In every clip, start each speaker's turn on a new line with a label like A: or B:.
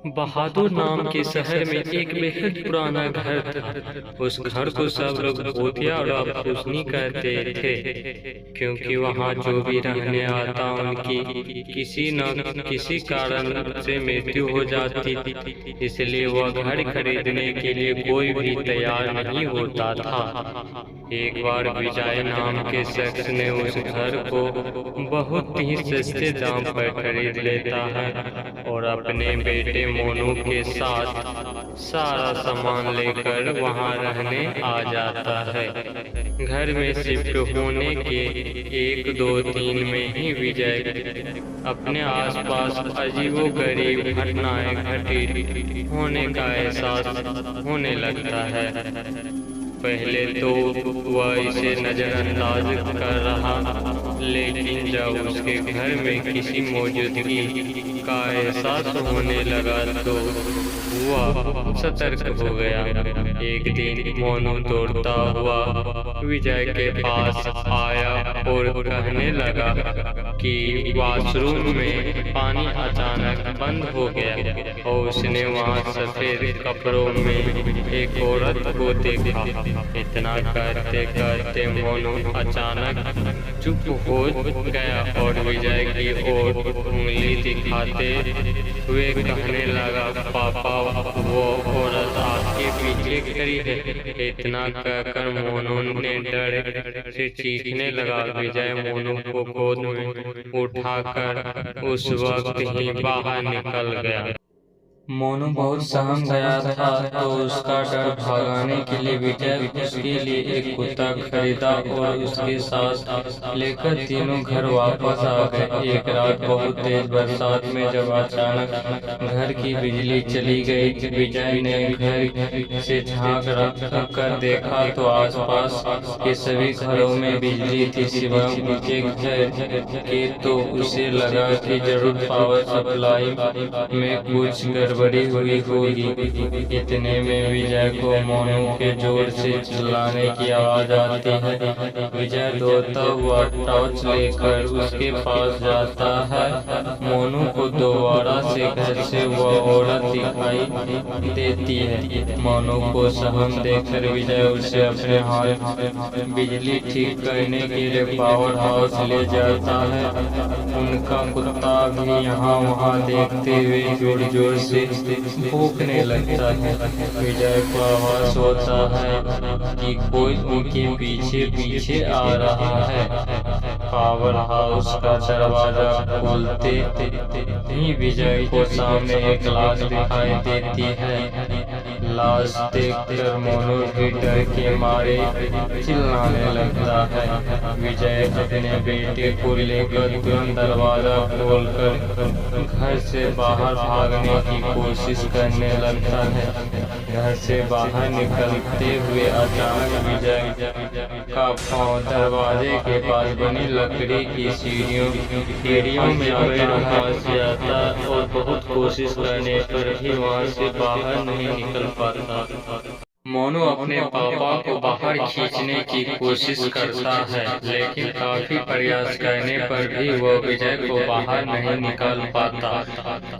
A: बहादुर नाम के शहर में एक बेहद पुराना घर था। उस घर को सब लोग भूतिया और अफसुसनी कहते थे, क्योंकि वहाँ जो भी रहने आता उनकी किसी न किसी कारण से मृत्यु हो जाती थी। इसलिए वह घर खरीदने के लिए कोई भी तैयार नहीं होता था। एक बार विजय नाम के शख्स ने उस घर को बहुत ही सस्ते दाम पर खरीद लेता है और अपने बेटे मोनू के साथ सारा सामान लेकर वहां रहने आ जाता है। घर में शिफ्ट होने के 1 2 3 में ही विजय अपने आसपास अजीबोगरीब घटनाएं घटित होने का एहसास होने लगता है। पहले तो वह इसे नजरअंदाज कर रहा, लेकिन जब उसके घर में किसी मौजूदगी का एहसास होने लगा तो वह सतर्क हो गया। एक दिन मोनू दौड़ता हुआ विजय के पास आया और कहने लगा कि वॉशरूम में पानी अचानक बंद हो गया और उसने वहां सफेद कपड़ों में एक औरत को देखा। इतना करते करते मोनू अचानक चुप हो गया और विजय की ओर उंगली दिखाते हुए कहने लगा, पापा वो औरत आपके पीछे खड़ी है। इतना कहकर मोनू ने डर से चीखने लगा। विजय मोनू को गोद में उठाकर उस वक्त ही बाहर निकल गया।
B: मोनू बहुत सहम गया था, तो उसका डर भगाने के लिए विजय उसके लिए एक कुत्ता खरीदा और उसके साथ लेकर तीनों घर वापस आ गए। एक रात बहुत तेज बरसात में जब अचानक घर की बिजली चली गई, विजय ने घर से झांक कर देखा तो आसपास के सभी घरों में बिजली थी सिवाय उनके घर के। तो उसे लगा कि जरूर पावर सप्लाई में कुछ गड़बड़ी हुई होगी। इतने में विजय को मोनू के जोर से चिल्लाने की आवाज आती है। विजय दौड़ता हुआ टॉर्च लेकर उसके पास जाता है। मोनू को दोबारा से घर से वह औरत दिखाई देती है। मोनू को सहम देखकर विजय उसे अपने हाथ बिजली ठीक करने के लिए पावर हाउस ले जाता है। उनका कुत्ता भी यहाँ वहाँ देखते हुए जोर जोर से भौंकने लगता है। विजय को आवाज होता है कि कोई उनके पीछे पीछे आ रहा है। पावर हाउस का दरवाजा खोलते ही विजय को सामने एक लाश दिखाई देती है। लाश देखकर मोनू भी डर के मारे चिल्लाने लगता है। विजय अपने बेटे को लेकर तुरंत दरवाजा खोलकर घर से बाहर भागने की कोशिश करने लगता है। घर से बाहर निकलते हुए अचानक विजय का पांव दरवाजे के पास बनी लकड़ी की सीढ़ियों में पैर फंस जाता और बहुत कोशिश करने पर भी वहां से बाहर नहीं निकल पाता। मोनू अपने पापा को बाहर खींचने की कोशिश करता है, लेकिन काफी प्रयास करने पर भी वह विजय को बाहर नहीं निकाल पाता।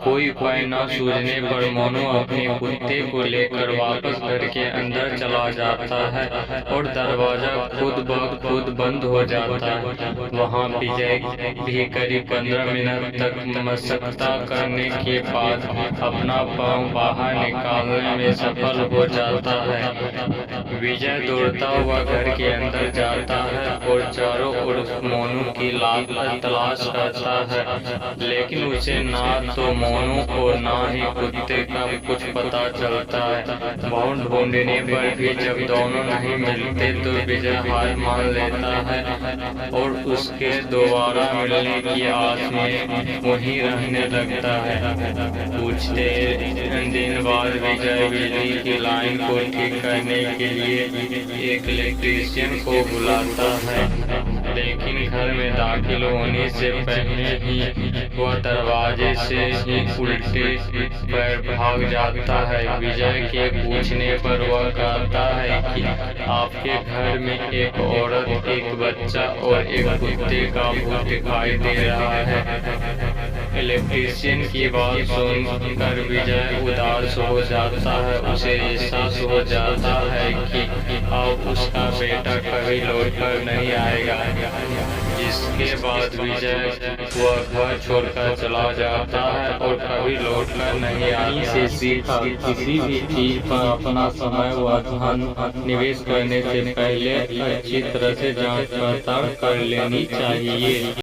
B: कोई उपाय न सूझने पर मोनू अपने कुत्ते को लेकर वापस घर के अंदर चला जाता है और दरवाजा खुद ब खुद बंद हो जाता है। वहां विजय भी करीब 15 मिनट तक मशक्कत करने के बाद अपना पांव बाहर निकालने में सफल हो जाता है। विजय दौड़ता हुआ घर के अंदर जाता है और चारों ओर मोनू की तलाश करता है, लेकिन उसे ना तो मोनू और ना ही कुत्ते का कुछ पता चलता है। बहुत ढूंढने पर भी जब दोनों नहीं मिलते तो विजय हार मान लेता है और उसके दोबारा मिलने की आस में वहीं रहने लगता है। कुछ दिन बाद विजय बिजली की लाइन को ठीक करने के लिए एक इलेक्ट्रीशियन को बुलाता है, लेकिन घर में दाखिल होने से पहले ही वह दरवाजे से ही उल्टे पैर भाग जाता है। विजय के पूछने पर वह कहता है कि आपके घर में एक औरत, एक बच्चा और एक कुत्ते का भूत दिखाई दे रहा है।
A: इलेक्ट्रीशियन की बात सुनकर विजय उदास हो जाता है। उसे एहसास हो जाता है कि अब उसका बेटा कभी लौटकर नहीं आएगा। जिसके बाद विजय वह घर छोड़कर चला जाता है और कभी लौटकर नहीं आता।
B: से सीखा किसी भी चीज पर अपना समय व धन निवेश करने से पहले अच्छी तरह से जांच पड़ताल कर लेनी चाहिए।